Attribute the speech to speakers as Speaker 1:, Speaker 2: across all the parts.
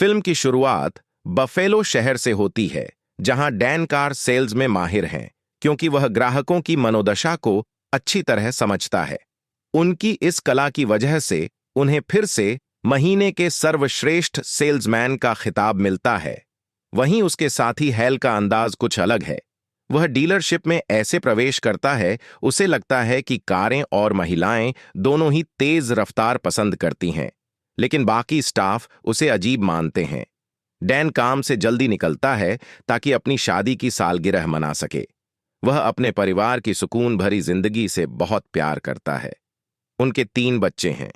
Speaker 1: Film की शुरुआत buffalo शहर से होती है, जहां डैन कार सेल्स में माहिर हैं, क्योंकि वह ग्राहकों की मनोदशा को अच्छी तरह समझता है। उनकी इस कला की वजह से उन्हें फिर से महीने के सर्वश्रेष्ठ सेल्समैन का खिताब मिलता है। वहीं उसके साथी हैल का अंदाज कुछ अलग है। वह डीलरशिप में ऐसे प्रवेश करता है, उसे लगता है कि कारें और महिलाएं दोनों ही तेज रफ्तार पसंद करती हैं, लेकिन बाकी स्टाफ उसे अजीब मानते हैं। डैन काम से जल्दी निकलता है ताकि अपनी शादी की सालगिरह मना सके। वह अपने परिवार की सुकून भरी जिंदगी से बहुत प्यार करता है। उनके 3 बच्चे हैं,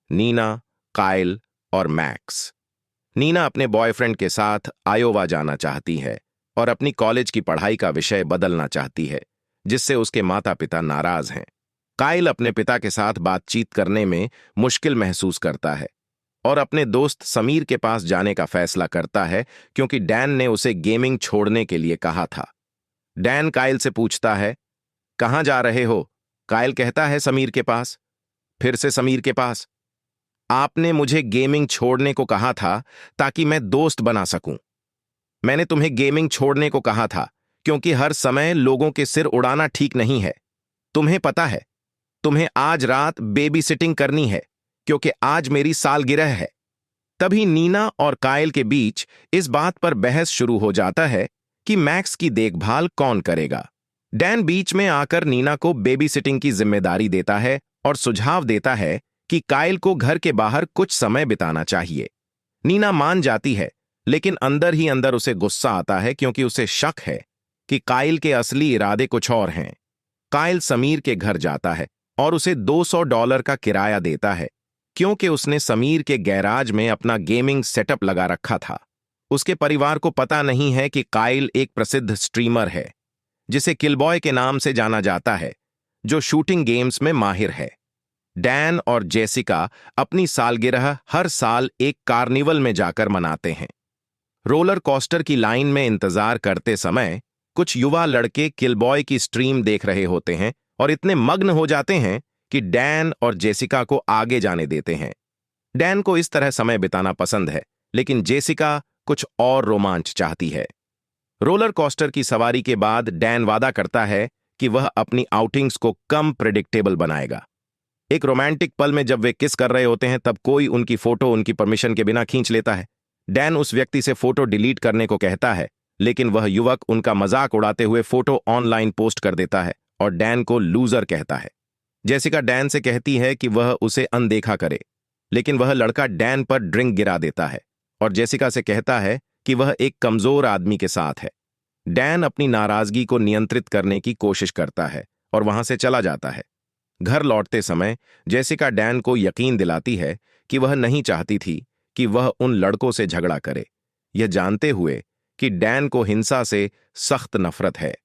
Speaker 1: नीना, काइल और मैक्स। नीना अपने बॉयफ्रेंड के साथ आयोवा जाना चाहती है और अपनी कॉलेज की पढ़ाई का विषय बदलना चाहती है, जिससे उसके माता पिता नाराज हैं। काइल अपने पिता के साथ बातचीत करने में मुश्किल महसूस करता है और अपने दोस्त समीर के पास जाने का फैसला करता है, क्योंकि डैन ने उसे गेमिंग छोड़ने के लिए कहा था। डैन काइल से पूछता है, कहाँ जा रहे हो? काइल कहता है, समीर के पास। फिर से समीर के पास। आपने मुझे गेमिंग छोड़ने को कहा था ताकि मैं दोस्त बना सकूं। मैंने तुम्हें गेमिंग छोड़ने को कहा था क्योंकि हर समय लोगों के सिर उड़ाना ठीक नहीं है। तुम्हें पता है, तुम्हें आज रात बेबी सिटिंग करनी है क्योंकि आज मेरी सालगिरह है। तभी नीना और काइल के बीच इस बात पर बहस शुरू हो जाता है कि मैक्स की देखभाल कौन करेगा। डैन बीच में आकर नीना को बेबी सिटिंग की जिम्मेदारी देता है और सुझाव देता है कि काइल को घर के बाहर कुछ समय बिताना चाहिए। नीना मान जाती है, लेकिन अंदर ही अंदर उसे गुस्सा आता है क्योंकि उसे शक है कि काइल के असली इरादे कुछ और हैं। काइल समीर के घर जाता है और उसे $200 का किराया देता है, क्योंकि उसने समीर के गैराज में अपना गेमिंग सेटअप लगा रखा था। उसके परिवार को पता नहीं है कि काइल एक प्रसिद्ध स्ट्रीमर है, जिसे किलबॉय के नाम से जाना जाता है, जो शूटिंग गेम्स में माहिर है। डैन और जेसिका अपनी सालगिरह हर साल एक कार्निवल में जाकर मनाते हैं। रोलर कोस्टर की लाइन में इंतजार करते समय कुछ युवा लड़के किलबॉय की स्ट्रीम देख रहे होते हैं और इतने मग्न हो जाते हैं कि डैन और जेसिका को आगे जाने देते हैं। डैन को इस तरह समय बिताना पसंद है, लेकिन जेसिका कुछ और रोमांच चाहती है। रोलर कोस्टर की सवारी के बाद डैन वादा करता है कि वह अपनी आउटिंग्स को कम प्रेडिक्टेबल बनाएगा। एक रोमांटिक पल में जब वे किस कर रहे होते हैं, तब कोई उनकी फोटो उनकी परमिशन के बिना खींच लेता है। डैन उस व्यक्ति से फोटो डिलीट करने को कहता है, लेकिन वह युवक उनका मजाक उड़ाते हुए फोटो ऑनलाइन पोस्ट कर देता है और डैन को लूजर कहता है। जेसिका डैन से कहती है कि वह उसे अनदेखा करे, लेकिन वह लड़का डैन पर ड्रिंक गिरा देता है और जेसिका से कहता है कि वह एक कमजोर आदमी के साथ है। डैन अपनी नाराजगी को नियंत्रित करने की कोशिश करता है और वहां से चला जाता है। घर लौटते समय जेसिका डैन को यकीन दिलाती है कि वह नहीं चाहती थी कि वह उन लड़कों से झगड़ा करे, यह जानते हुए कि डैन को हिंसा से सख्त नफरत है।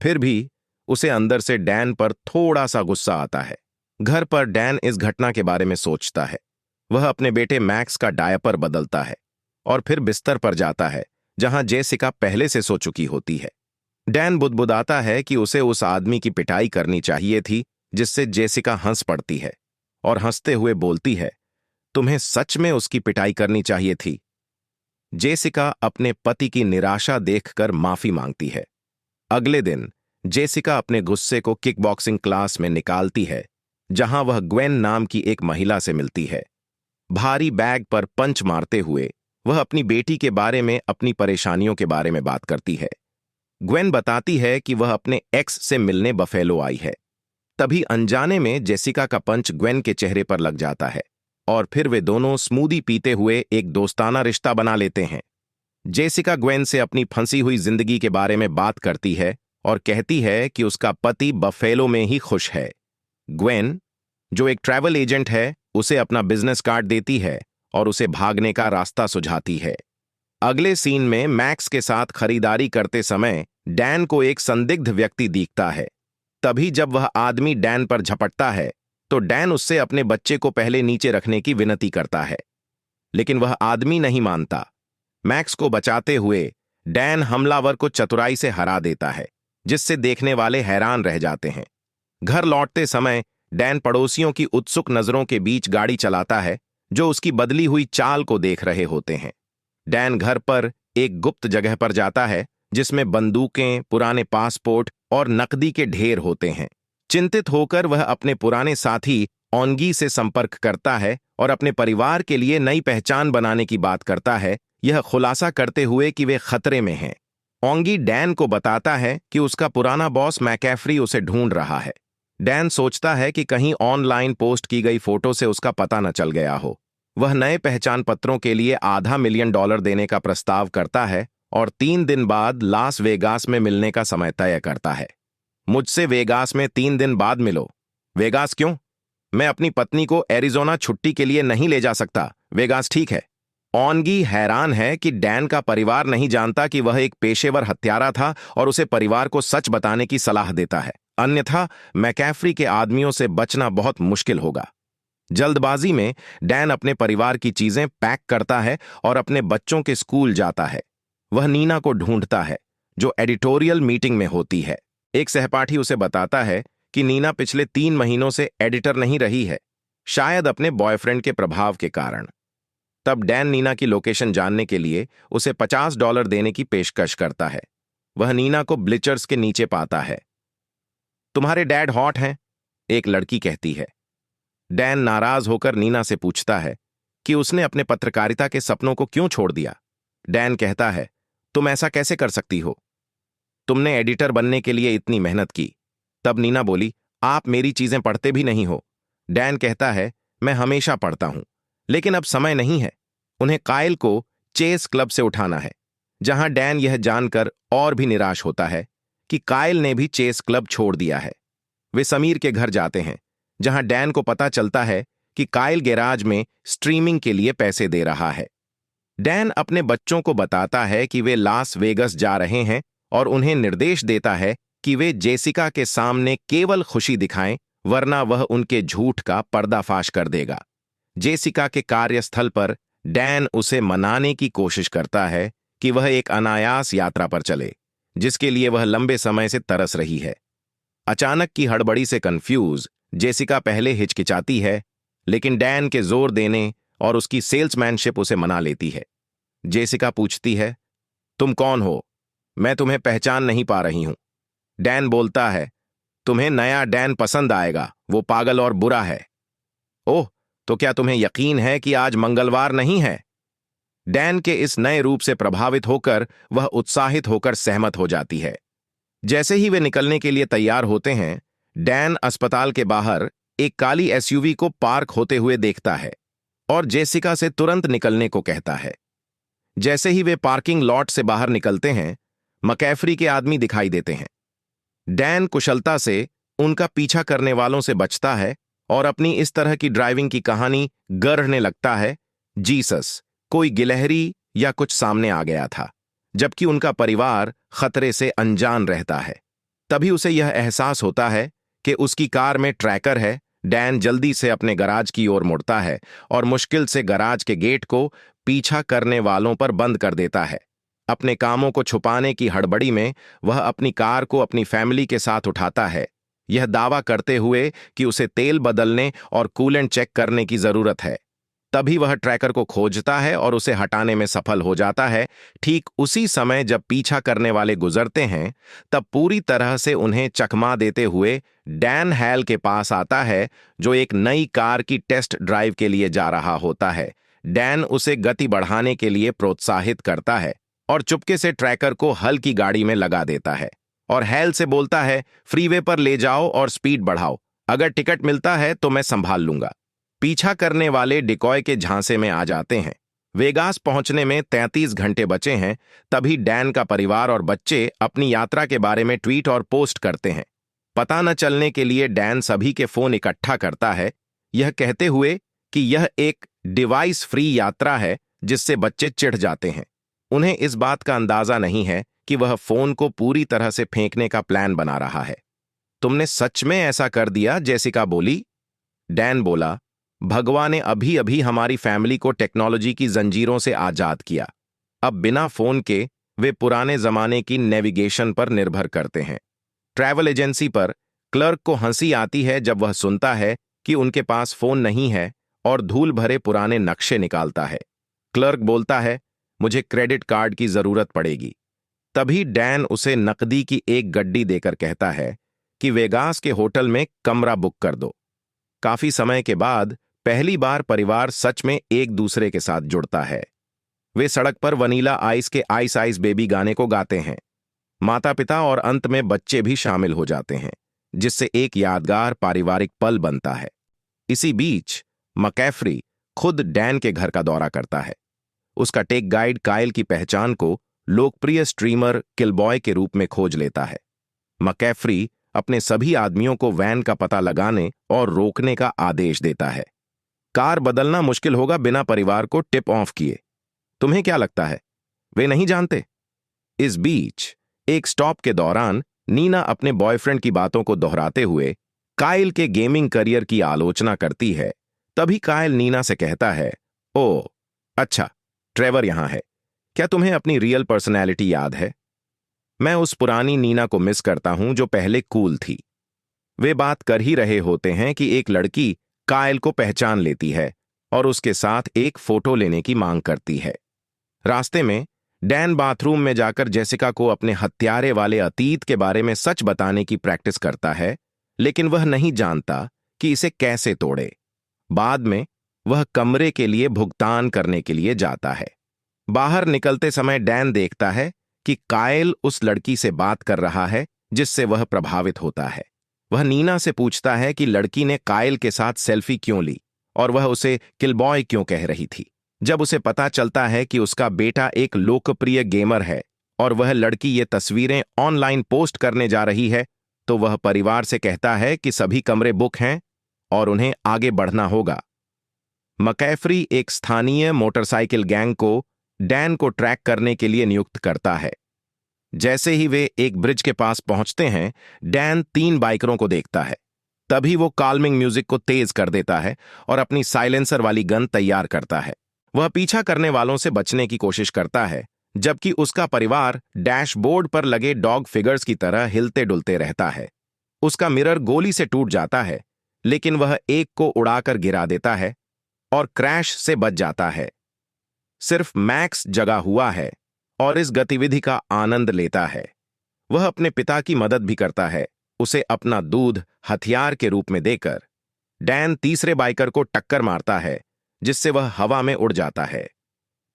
Speaker 1: फिर भी उसे अंदर से डैन पर थोड़ा सा गुस्सा आता है। घर पर डैन इस घटना के बारे में सोचता है। वह अपने बेटे मैक्स का डायपर बदलता है और फिर बिस्तर पर जाता है जहां जेसिका पहले से सो चुकी होती है। डैन बुदबुदाता है कि उसे उस आदमी की पिटाई करनी चाहिए थी, जिससे जेसिका हंस पड़ती है और हंसते हुए बोलती है, तुम्हें सच में उसकी पिटाई करनी चाहिए थी। जेसिका अपने पति की निराशा देखकर माफी मांगती है। अगले दिन जेसिका अपने गुस्से को किकबॉक्सिंग क्लास में निकालती है, जहां वह ग्वेन नाम की एक महिला से मिलती है। भारी बैग पर पंच मारते हुए वह अपनी बेटी के बारे में, अपनी परेशानियों के बारे में बात करती है। ग्वेन बताती है कि वह अपने एक्स से मिलने बफेलो आई है। तभी अनजाने में जेसिका का पंच ग्वेन के चेहरे पर लग जाता है और फिर वे दोनों स्मूदी पीते हुए एक दोस्ताना रिश्ता बना लेते हैं। जेसिका ग्वेन से अपनी फंसी हुई जिंदगी के बारे में बात करती है और कहती है कि उसका पति बफेलो में ही खुश है। ग्वेन, जो एक ट्रैवल एजेंट है, उसे अपना बिजनेस कार्ड देती है और उसे भागने का रास्ता सुझाती है। अगले सीन में मैक्स के साथ खरीदारी करते समय डैन को एक संदिग्ध व्यक्ति दिखता है। तभी जब वह आदमी डैन पर झपटता है तो डैन उससे अपने बच्चे को पहले नीचे रखने की विनती करता है, लेकिन वह आदमी नहीं मानता। मैक्स को बचाते हुए डैन हमलावर को चतुराई से हरा देता है, जिससे देखने वाले हैरान रह जाते हैं। घर लौटते समय डैन पड़ोसियों की उत्सुक नजरों के बीच गाड़ी चलाता है, जो उसकी बदली हुई चाल को देख रहे होते हैं। डैन घर पर एक गुप्त जगह पर जाता है जिसमें बंदूकें, पुराने पासपोर्ट और नकदी के ढेर होते हैं। चिंतित होकर वह अपने पुराने साथी ओंगी से संपर्क करता है और अपने परिवार के लिए नई पहचान बनाने की बात करता है, यह खुलासा करते हुए कि वे खतरे में हैं। ओंगी डैन को बताता है कि उसका पुराना बॉस मैकैफ्री उसे ढूंढ रहा है। डैन सोचता है कि कहीं ऑनलाइन पोस्ट की गई फोटो से उसका पता न चल गया हो। वह नए पहचान पत्रों के लिए $500,000 देने का प्रस्ताव करता है और 3 दिन बाद लास वेगास में मिलने का समय तय करता है। मुझसे वेगास में 3 दिन बाद मिलो। वेगास क्यों? मैं अपनी पत्नी को एरिजोना छुट्टी के लिए नहीं ले जा सकता। वेगास ठीक है। ओंगी हैरान है कि डैन का परिवार नहीं जानता कि वह एक पेशेवर हत्यारा था और उसे परिवार को सच बताने की सलाह देता है, अन्यथा मैकैफ्री के आदमियों से बचना बहुत मुश्किल होगा। जल्दबाजी में डैन अपने परिवार की चीजें पैक करता है और अपने बच्चों के स्कूल जाता है। वह नीना को ढूंढता है, जो एडिटोरियल मीटिंग में होती है। एक सहपाठी उसे बताता है कि नीना पिछले 3 महीनों से एडिटर नहीं रही है, शायद अपने बॉयफ्रेंड के प्रभाव के कारण। तब डैन नीना की लोकेशन जानने के लिए उसे $50 देने की पेशकश करता है। वह नीना को ब्लिचर्स के नीचे पाता है। तुम्हारे डैड हॉट हैं, एक लड़की कहती है। डैन नाराज होकर नीना से पूछता है कि उसने अपने पत्रकारिता के सपनों को क्यों छोड़ दिया। डैन कहता है, तुम ऐसा कैसे कर सकती हो? तुमने एडिटर बनने के लिए इतनी मेहनत की। तब नीना बोली, आप मेरी चीजें पढ़ते भी नहीं हो। डैन कहता है, मैं हमेशा पढ़ता हूं, लेकिन अब समय नहीं है। उन्हें कायल को चेस क्लब से उठाना है, जहां डैन यह जानकर और भी निराश होता है कि कायल ने भी चेस क्लब छोड़ दिया है। वे समीर के घर जाते हैं, जहां डैन को पता चलता है कि कायल गैराज में स्ट्रीमिंग के लिए पैसे दे रहा है। डैन अपने बच्चों को बताता है कि वे लास वेगस जा रहे हैं और उन्हें निर्देश देता है कि वे जेसिका के सामने केवल खुशी दिखाएं, वरना वह उनके झूठ का पर्दाफाश कर देगा। जेसिका के कार्यस्थल पर डैन उसे मनाने की कोशिश करता है कि वह एक अनायास यात्रा पर चले, जिसके लिए वह लंबे समय से तरस रही है। अचानक की हड़बड़ी से कंफ्यूज जेसिका पहले हिचकिचाती है, लेकिन डैन के जोर देने और उसकी सेल्समैनशिप उसे मना लेती है। जेसिका पूछती है, तुम कौन हो? मैं तुम्हें पहचान नहीं पा रही हूं। डैन बोलता है, तुम्हें नया डैन पसंद आएगा, वो पागल और बुरा है। ओह, तो क्या तुम्हें यकीन है कि आज मंगलवार नहीं है? डैन के इस नए रूप से प्रभावित होकर वह उत्साहित होकर सहमत हो जाती है। जैसे ही वे निकलने के लिए तैयार होते हैं, डैन अस्पताल के बाहर एक काली एसयूवी को पार्क होते हुए देखता है और जेसिका से तुरंत निकलने को कहता है। जैसे ही वे पार्किंग लॉट से बाहर निकलते हैं, मैकैफ्री के आदमी दिखाई देते हैं। डैन कुशलता से उनका पीछा करने वालों से बचता है और अपनी इस तरह की ड्राइविंग की कहानी गढ़ने लगता है। जीसस, कोई गिलहरी या कुछ सामने आ गया था, जबकि उनका परिवार खतरे से अनजान रहता है। तभी उसे यह एहसास होता है कि उसकी कार में ट्रैकर है। डैन जल्दी से अपने गराज की ओर मुड़ता है और मुश्किल से गराज के गेट को पीछा करने वालों पर बंद कर देता है। अपने कामों को छुपाने की हड़बड़ी में वह अपनी कार को अपनी फैमिली के साथ उठाता है, यह दावा करते हुए कि उसे तेल बदलने और कूलेंट चेक करने की जरूरत है। तभी वह ट्रैकर को खोजता है और उसे हटाने में सफल हो जाता है। ठीक उसी समय जब पीछा करने वाले गुजरते हैं, तब पूरी तरह से उन्हें चकमा देते हुए डैन हैल के पास आता है, जो एक नई कार की टेस्ट ड्राइव के लिए जा रहा होता है। डैन उसे गति बढ़ाने के लिए प्रोत्साहित करता है और चुपके से ट्रैकर को हल की गाड़ी में लगा देता है और हैल से बोलता है, फ्रीवे पर ले जाओ और स्पीड बढ़ाओ, अगर टिकट मिलता है तो मैं संभाल लूंगा। पीछा करने वाले डिकॉय के झांसे में आ जाते हैं। वेगास पहुंचने में 33 घंटे बचे हैं। तभी डैन का परिवार और बच्चे अपनी यात्रा के बारे में ट्वीट और पोस्ट करते हैं। पता न चलने के लिए डैन सभी के फोन इकट्ठा करता है, यह कहते हुए कि यह एक डिवाइस फ्री यात्रा है, जिससे बच्चे चिढ़ जाते हैं। उन्हें इस बात का अंदाजा नहीं है कि वह फोन को पूरी तरह से फेंकने का प्लान बना रहा है। तुमने सच में ऐसा कर दिया? जेसिका बोली। डैन बोला, भगवान ने अभी अभी हमारी फैमिली को टेक्नोलॉजी की जंजीरों से आजाद किया। अब बिना फोन के वे पुराने जमाने की नेविगेशन पर निर्भर करते हैं। ट्रैवल एजेंसी पर क्लर्क को हंसी आती है जब वह सुनता है कि उनके पास फोन नहीं है और धूल भरे पुराने नक्शे निकालता है। क्लर्क बोलता है, मुझे क्रेडिट कार्ड की जरूरत पड़ेगी। तभी डैन उसे नकदी की एक गड्डी देकर कहता है कि वेगास के होटल में कमरा बुक कर दो। काफी समय के बाद पहली बार परिवार सच में एक दूसरे के साथ जुड़ता है। वे सड़क पर वनीला आइस के आइस आइस बेबी गाने को गाते हैं। माता पिता और अंत में बच्चे भी शामिल हो जाते हैं, जिससे एक यादगार पारिवारिक पल बनता है। इसी बीच मकैफ्री खुद डैन के घर का दौरा करता है। उसका टेक गाइड काइल की पहचान को लोकप्रिय स्ट्रीमर किलबॉय के रूप में खोज लेता है। मकैफ्री अपने सभी आदमियों को वैन का पता लगाने और रोकने का आदेश देता है। कार बदलना मुश्किल होगा बिना परिवार को टिप ऑफ किए। तुम्हें क्या लगता है, वे नहीं जानते? इस बीच एक स्टॉप के दौरान नीना अपने बॉयफ्रेंड की बातों को दोहराते हुए काइल के गेमिंग करियर की आलोचना करती है। तभी काइल नीना से कहता है, ओह अच्छा, ट्रेवर यहां है। क्या तुम्हें अपनी रियल पर्सनैलिटी याद है? मैं उस पुरानी नीना को मिस करता हूं जो पहले कूल थी। वे बात कर ही रहे होते हैं कि एक लड़की काइल को पहचान लेती है और उसके साथ एक फोटो लेने की मांग करती है। रास्ते में डैन बाथरूम में जाकर जेसिका को अपने हत्यारे वाले अतीत के बारे में सच बताने की प्रैक्टिस करता है, लेकिन वह नहीं जानता कि इसे कैसे तोड़े। बाद में वह कमरे के लिए भुगतान करने के लिए जाता है। बाहर निकलते समय डैन देखता है कि काइल उस लड़की से बात कर रहा है जिससे वह प्रभावित होता है। वह नीना से पूछता है कि लड़की ने काइल के साथ सेल्फी क्यों ली और वह उसे किलबॉय क्यों कह रही थी। जब उसे पता चलता है कि उसका बेटा एक लोकप्रिय गेमर है और वह लड़की ये तस्वीरें ऑनलाइन पोस्ट करने जा रही है, तो वह परिवार से कहता है कि सभी कमरे बुक हैं और उन्हें आगे बढ़ना होगा। मकैफ्री एक स्थानीय मोटरसाइकिल गैंग को डैन को ट्रैक करने के लिए नियुक्त करता है। जैसे ही वे एक ब्रिज के पास पहुंचते हैं, डैन 3 बाइकरों को देखता है। तभी वो कॉल्मिंग म्यूजिक को तेज कर देता है और अपनी साइलेंसर वाली गन तैयार करता है। वह पीछा करने वालों से बचने की कोशिश करता है, जबकि उसका परिवार डैशबोर्ड पर लगे डॉग फिगर्स की तरह हिलते डुलते रहता है। उसका मिरर गोली से टूट जाता है, लेकिन वह एक को उड़ाकर गिरा देता है और क्रैश से बच जाता है। सिर्फ मैक्स जगा हुआ है और इस गतिविधि का आनंद लेता है। वह अपने पिता की मदद भी करता है, उसे अपना दूध हथियार के रूप में देकर। डैन तीसरे बाइकर को टक्कर मारता है, जिससे वह हवा में उड़ जाता है।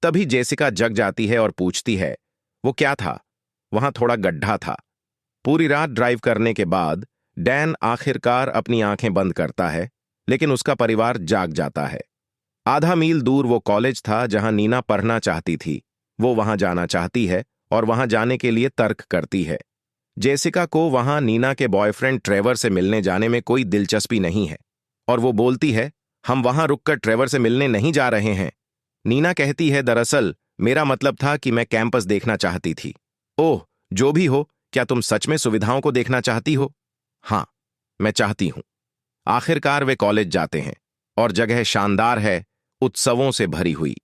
Speaker 1: तभी जेसिका जग जाती है और पूछती है, वो क्या था? वहां थोड़ा गड्ढा था। पूरी रात ड्राइव करने के बाद डैन आखिरकार अपनी आंखें बंद करता है, लेकिन उसका परिवार जाग जाता है। आधा मील दूर वो कॉलेज था जहां नीना पढ़ना चाहती थी। वो वहां जाना चाहती है और वहां जाने के लिए तर्क करती है। जेसिका को वहां नीना के बॉयफ्रेंड ट्रेवर से मिलने जाने में कोई दिलचस्पी नहीं है और वो बोलती है, हम वहां रुककर ट्रेवर से मिलने नहीं जा रहे हैं। नीना कहती है, दरअसल मेरा मतलब था कि मैं कैंपस देखना चाहती थी। ओह, जो भी हो, क्या तुम सच में सुविधाओं को देखना चाहती हो? हाँ, मैं चाहती हूं। आखिरकार वे कॉलेज जाते हैं और जगह शानदार है, उत्सवों से भरी हुई।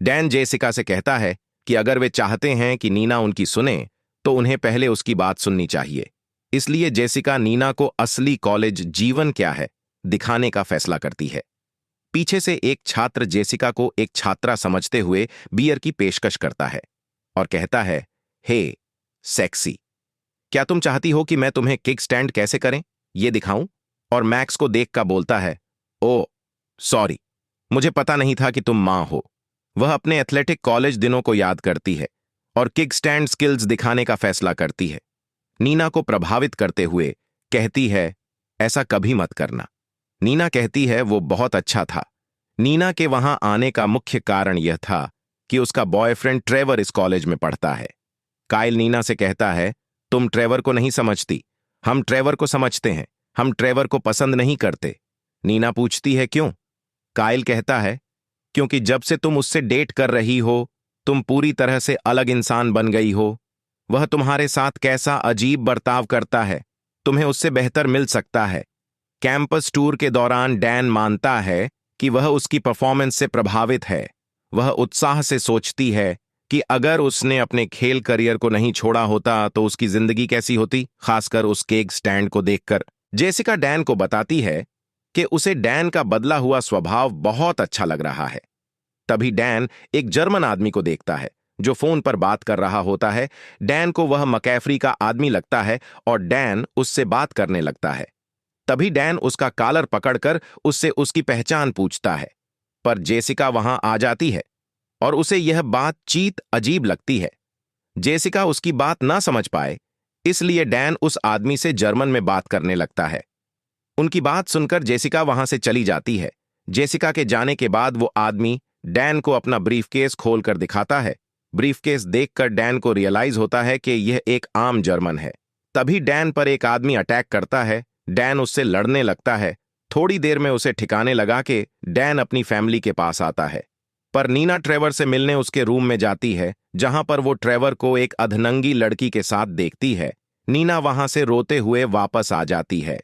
Speaker 1: डैन जेसिका से कहता है कि अगर वे चाहते हैं कि नीना उनकी सुने, तो उन्हें पहले उसकी बात सुननी चाहिए। इसलिए जेसिका नीना को असली कॉलेज जीवन क्या है दिखाने का फैसला करती है। पीछे से एक छात्र जेसिका को एक छात्रा समझते हुए बियर की पेशकश करता है और कहता है, हे सेक्सी, क्या तुम चाहती हो कि मैं तुम्हें किक स्टैंड कैसे करें ये दिखाऊं? और मैक्स को देख कर बोलता है, ओ सॉरी, मुझे पता नहीं था कि तुम मां हो। वह अपने एथलेटिक कॉलेज दिनों को याद करती है और किक स्टैंड स्किल्स दिखाने का फैसला करती है। नीना को प्रभावित करते हुए कहती है, ऐसा कभी मत करना। नीना कहती है, वो बहुत अच्छा था। नीना के वहां आने का मुख्य कारण यह था कि उसका बॉयफ्रेंड ट्रेवर इस कॉलेज में पढ़ता है। काइल नीना से कहता है, तुम ट्रेवर को नहीं समझती, हम ट्रेवर को समझते हैं, हम ट्रेवर को पसंद नहीं करते। नीना पूछती है, क्यों? काइल कहता है, क्योंकि जब से तुम उससे डेट कर रही हो, तुम पूरी तरह से अलग इंसान बन गई हो। वह तुम्हारे साथ कैसा अजीब बर्ताव करता है, तुम्हें उससे बेहतर मिल सकता है। कैंपस टूर के दौरान डैन मानता है कि वह उसकी परफॉर्मेंस से प्रभावित है। वह उत्साह से सोचती है कि अगर उसने अपने खेल करियर को नहीं छोड़ा होता तो उसकी जिंदगी कैसी होती, खासकर उस केक स्टैंड को देखकर। जेसिका डैन को बताती है कि उसे डैन का बदला हुआ स्वभाव बहुत अच्छा लग रहा है। तभी डैन एक जर्मन आदमी को देखता है जो फोन पर बात कर रहा होता है। डैन को वह मकैफ्री का आदमी लगता है और डैन उससे बात करने लगता है। तभी डैन उसका कॉलर पकड़कर उससे उसकी पहचान पूछता है, पर जेसिका वहां आ जाती है और उसे यह बातचीत अजीब लगती है। जेसिका उसकी बात ना समझ पाए, इसलिए डैन उस आदमी से जर्मन में बात करने लगता है। उनकी बात सुनकर जेसिका वहां से चली जाती है। जेसिका के जाने के बाद वो आदमी डैन को अपना ब्रीफकेस खोलकर दिखाता है। ब्रीफकेस देखकर डैन को रियलाइज होता है कि यह एक आम जर्मन है। तभी डैन पर एक आदमी अटैक करता है। डैन उससे लड़ने लगता है। थोड़ी देर में उसे ठिकाने लगा के डैन अपनी फैमिली के पास आता है। पर नीना ट्रेवर से मिलने उसके रूम में जाती है, जहां पर वो ट्रेवर को एक अधनंगी लड़की के साथ देखती है। नीना वहां से रोते हुए वापस आ जाती है।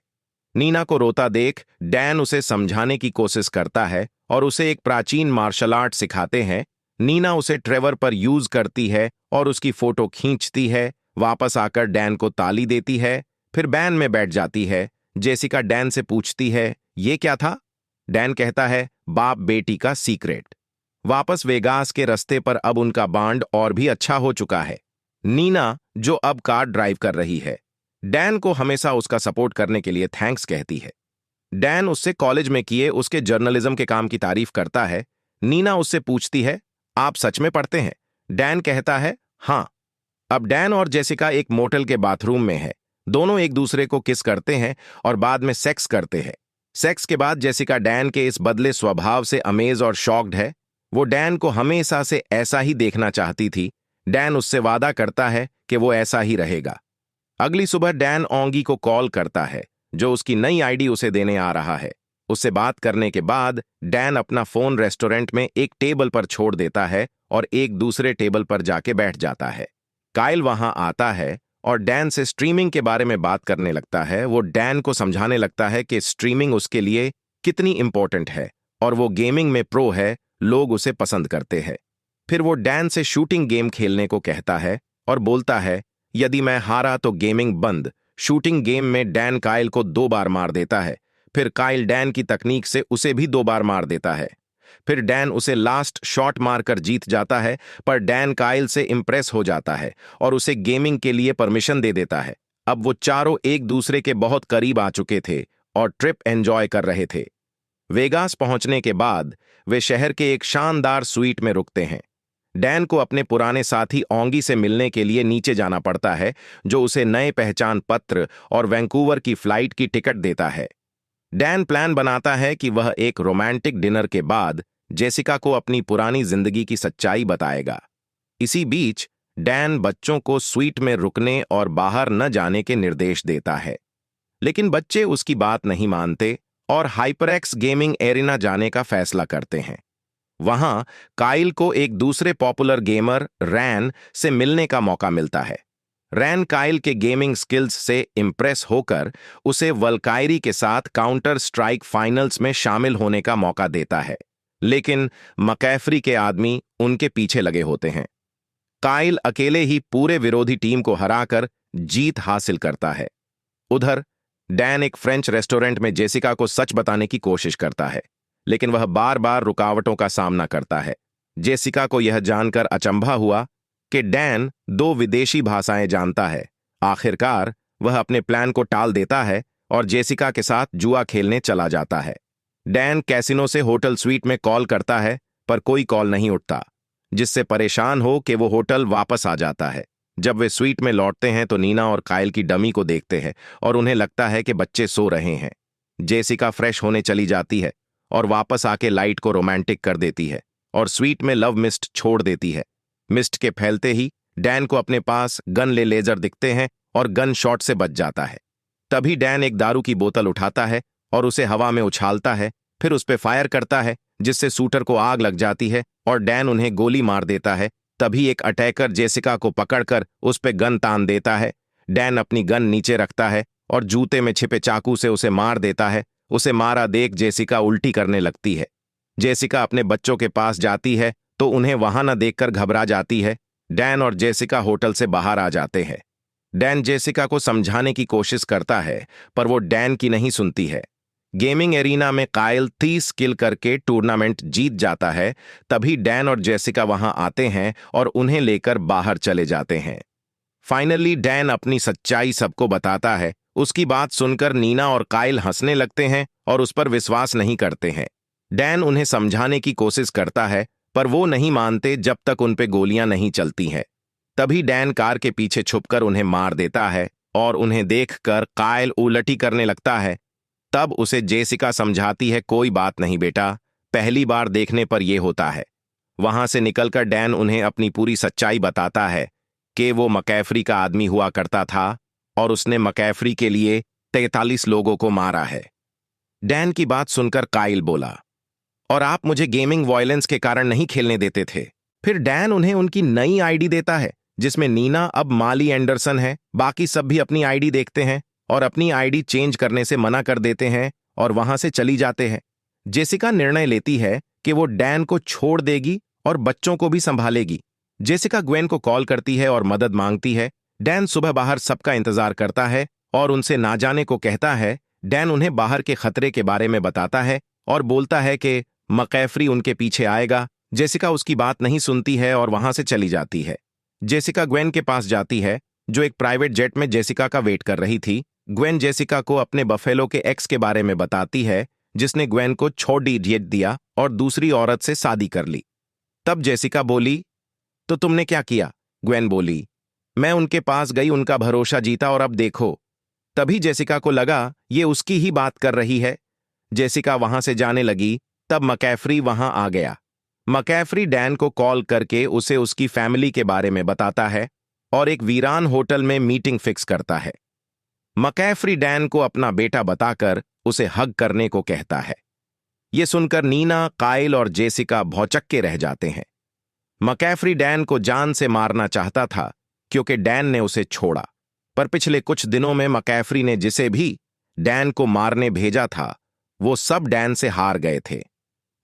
Speaker 1: नीना को रोता देख डैन उसे समझाने की कोशिश करता है और उसे एक प्राचीन मार्शल आर्ट सिखाते हैं। नीना उसे ट्रेवर पर यूज करती है और उसकी फोटो खींचती है। वापस आकर डैन को ताली देती है, फिर वैन में बैठ जाती है। जेसिका डैन से पूछती है, ये क्या था? डैन कहता है, बाप बेटी का सीक्रेट। वापस वेगास के रास्ते पर अब उनका बॉन्ड और भी अच्छा हो चुका है। नीना, जो अब कार ड्राइव कर रही है, डैन को हमेशा उसका सपोर्ट करने के लिए थैंक्स कहती है। डैन उससे कॉलेज में किए उसके जर्नलिज्म के काम की तारीफ करता है। नीना उससे पूछती है, आप सच में पढ़ते हैं? डैन कहता है, हाँ। अब डैन और जेसिका एक मोटेल के बाथरूम में है। दोनों एक दूसरे को किस करते हैं और बाद में सेक्स करते हैं। सेक्स के बाद जेसिका डैन के इस बदले स्वभाव से अमेज और शॉक्ड है। वो डैन को हमेशा से ऐसा ही देखना चाहती थी। डैन उससे वादा करता है कि वो ऐसा ही रहेगा। अगली सुबह डैन ओंगी को कॉल करता है, जो उसकी नई आईडी उसे देने आ रहा है। उससे बात करने के बाद डैन अपना फोन रेस्टोरेंट में एक टेबल पर छोड़ देता है और एक दूसरे टेबल पर जाके बैठ जाता है। काइल वहां आता है और डैन से स्ट्रीमिंग के बारे में बात करने लगता है। वो डैन को समझाने लगता है कि स्ट्रीमिंग उसके लिए कितनी इंपॉर्टेंट है और वो गेमिंग में प्रो है, लोग उसे पसंद करते हैं। फिर वो डैन से शूटिंग गेम खेलने को कहता है और बोलता है, यदि मैं हारा तो गेमिंग बंद। शूटिंग गेम में डैन काइल को 2 बार मार देता है। फिर काइल डैन की तकनीक से उसे भी 2 बार मार देता है। फिर डैन उसे लास्ट शॉट मारकर जीत जाता है, पर डैन काइल से इंप्रेस हो जाता है और उसे गेमिंग के लिए परमिशन दे देता है। अब वो चारों एक दूसरे के बहुत करीब आ चुके थे और ट्रिप एंजॉय कर रहे थे। वेगास पहुंचने के बाद वे शहर के एक शानदार स्वीट में रुकते हैं। डैन को अपने पुराने साथी ओंगी से मिलने के लिए नीचे जाना पड़ता है, जो उसे नए पहचान पत्र और वैंकूवर की फ्लाइट की टिकट देता है। डैन प्लान बनाता है कि वह एक रोमांटिक डिनर के बाद जेसिका को अपनी पुरानी जिंदगी की सच्चाई बताएगा। इसी बीच डैन बच्चों को स्वीट में रुकने और बाहर न जाने के निर्देश देता है, लेकिन बच्चे उसकी बात नहीं मानते और हाइपरएक्स गेमिंग एरिना जाने का फैसला करते हैं। वहां काइल को एक दूसरे पॉपुलर गेमर रैन से मिलने का मौका मिलता है। रैन काइल के गेमिंग स्किल्स से इंप्रेस होकर उसे वल्कायरी के साथ काउंटर स्ट्राइक फाइनल्स में शामिल होने का मौका देता है, लेकिन मकैफ्री के आदमी उनके पीछे लगे होते हैं। काइल अकेले ही पूरे विरोधी टीम को हराकर जीत हासिल करता है। उधर डैन एक फ्रेंच रेस्टोरेंट में जेसिका को सच बताने की कोशिश करता है, लेकिन वह बार बार रुकावटों का सामना करता है। जेसिका को यह जानकर अचंभा हुआ कि डैन 2 विदेशी भाषाएं जानता है। आखिरकार वह अपने प्लान को टाल देता है और जेसिका के साथ जुआ खेलने चला जाता है। डैन कैसिनो से होटल स्वीट में कॉल करता है, पर कोई कॉल नहीं उठता, जिससे परेशान हो कि वो होटल वापस आ जाता है। जब वे स्वीट में लौटते हैं तो नीना और काइल की डमी को देखते हैं और उन्हें लगता है कि बच्चे सो रहे हैं। जेसिका फ्रेश होने चली जाती है और वापस आके लाइट को रोमांटिक कर देती है और स्वीट में लव मिस्ट छोड़ देती है। मिस्ट के फैलते ही डैन को अपने पास गन ले लेजर दिखते हैं और गन शॉट से बच जाता है। तभी डैन एक दारू की बोतल उठाता है और उसे हवा में उछालता है, फिर उस पर फायर करता है, जिससे शूटर को आग लग जाती है और डैन उन्हें गोली मार देता है। तभी एक अटैकर जेसिका को पकड़कर उस पर गन तान देता है। डैन अपनी गन नीचे रखता है और जूते में छिपे चाकू से उसे मार देता है। उसे मारा देख जेसिका उल्टी करने लगती है। जेसिका अपने बच्चों के पास जाती है तो उन्हें वहां न देखकर घबरा जाती है। डैन और जेसिका होटल से बाहर आ जाते हैं। डैन जेसिका को समझाने की कोशिश करता है, पर वो डैन की नहीं सुनती है। गेमिंग एरिना में कायल 30 किल करके टूर्नामेंट जीत जाता है। तभी डैन और जेसिका वहां आते हैं और उन्हें लेकर बाहर चले जाते हैं। फाइनली डैन अपनी सच्चाई सबको बताता है। उसकी बात सुनकर नीना और कायल हंसने लगते हैं और उस पर विश्वास नहीं करते हैं। डैन उन्हें समझाने की कोशिश करता है, पर वो नहीं मानते जब तक उन पे गोलियां नहीं चलती हैं। तभी डैन कार के पीछे छुपकर उन्हें मार देता है और उन्हें देखकर कायल उलटी करने लगता है। तब उसे जेसिका समझाती है, कोई बात नहीं बेटा, पहली बार देखने पर यह होता है। वहां से निकलकर डैन उन्हें अपनी पूरी सच्चाई बताता है कि वो मकैफ्री का आदमी हुआ करता था और उसने मकैफ्री के लिए 43 लोगों को मारा है। डैन की बात सुनकर कायल बोला, और आप मुझे गेमिंग वायलेंस के कारण नहीं खेलने देते थे। फिर डैन उन्हें उनकी नई आईडी देता है, जिसमें नीना अब माली एंडरसन है। बाकी सब भी अपनी आईडी देखते हैं और अपनी आईडी चेंज करने से मना कर देते हैं और वहां से चली जाते हैं। जेसिका निर्णय लेती है कि वो डैन को छोड़ देगी और बच्चों को भी संभालेगी। जेसिका ग्वेन को कॉल करती है और मदद मांगती है। डैन सुबह बाहर सबका इंतजार करता है और उनसे ना जाने को कहता है। डैन उन्हें बाहर के खतरे के बारे में बताता है और बोलता है कि मकैफ्री उनके पीछे आएगा। जेसिका उसकी बात नहीं सुनती है और वहां से चली जाती है। जेसिका ग्वेन के पास जाती है, जो एक प्राइवेट जेट में जेसिका का वेट कर रही थी। ग्वेन जेसिका को अपने बफेलो के एक्स के बारे में बताती है, जिसने ग्वेन को छोड़ दिया और दूसरी औरत से शादी कर ली। तब जेसिका बोली, तो तुमने क्या किया? ग्वेन बोली, मैं उनके पास गई, उनका भरोसा जीता और अब देखो। तभी जेसिका को लगा ये उसकी ही बात कर रही है। जेसिका वहां से जाने लगी। तब मकैफ्री वहां आ गया। मकैफ्री डैन को कॉल करके उसे उसकी फैमिली के बारे में बताता है और एक वीरान होटल में मीटिंग फिक्स करता है। मकैफ्री डैन को अपना बेटा बताकर उसे हग करने को कहता है। यह सुनकर नीना, कायल और जेसिका भौचक्के रह जाते हैं। मकैफ्री डैन को जान से मारना चाहता था क्योंकि डैन ने उसे छोड़ा, पर पिछले कुछ दिनों में मकैफ्री ने जिसे भी डैन को मारने भेजा था वो सब डैन से हार गए थे,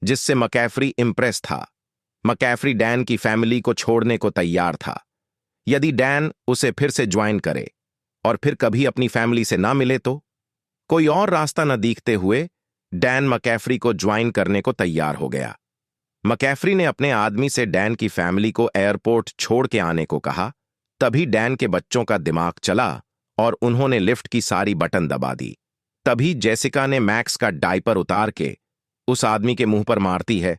Speaker 1: जिससे मकैफ्री इंप्रेस था। मकैफ्री डैन की फैमिली को छोड़ने को तैयार था यदि डैन उसे फिर से ज्वाइन करे और फिर कभी अपनी फैमिली से ना मिले तो। कोई और रास्ता न दिखते हुए डैन मकैफ्री को ज्वाइन करने को तैयार हो गया। मकैफ्री ने अपने आदमी से डैन की फैमिली को एयरपोर्ट छोड़ के आने को कहा। तभी डैन के बच्चों का दिमाग चला और उन्होंने लिफ्ट की सारी बटन दबा दी। तभी जेसिका ने मैक्स का डायपर उतार के उस आदमी के मुंह पर मारती है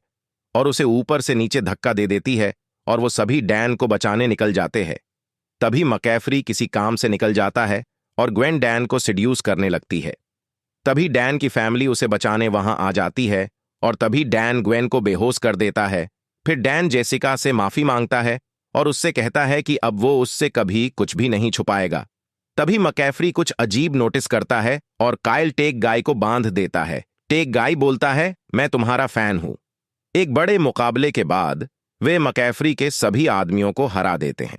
Speaker 1: और उसे ऊपर से नीचे धक्का दे देती है और वो सभी डैन को बचाने निकल जाते हैं। तभी मकैफ्री किसी काम से निकल जाता है और ग्वेन डैन को सिड्यूस करने लगती है। तभी डैन की फैमिली उसे बचाने वहां आ जाती है और तभी डैन ग्वेन को बेहोश कर देता है। फिर डैन जेसिका से माफी मांगता है और उससे कहता है कि अब वो उससे कभी कुछ भी नहीं छुपाएगा। तभी मकैफ्री कुछ अजीब नोटिस करता है और कायल टेक गाय को बांध देता है। टेक गाय बोलता है, मैं तुम्हारा फैन हूं। एक बड़े मुकाबले के बाद वे मकैफ्री के सभी आदमियों को हरा देते हैं।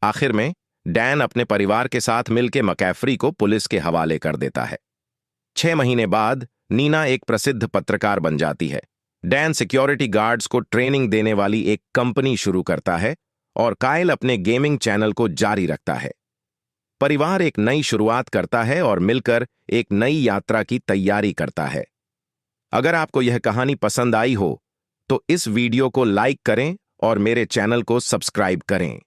Speaker 1: आखिर में डैन अपने परिवार के साथ मिलकर मकैफ्री को पुलिस के हवाले कर देता है। 6 महीने बाद नीना एक प्रसिद्ध पत्रकार बन जाती है। डैन सिक्योरिटी गार्ड्स को ट्रेनिंग देने वाली एक कंपनी शुरू करता है और कायल अपने गेमिंग चैनल को जारी रखता है। परिवार एक नई शुरुआत करता है और मिलकर एक नई यात्रा की तैयारी करता है। अगर आपको यह कहानी पसंद आई हो तो इस वीडियो को लाइक करें और मेरे चैनल को सब्सक्राइब करें।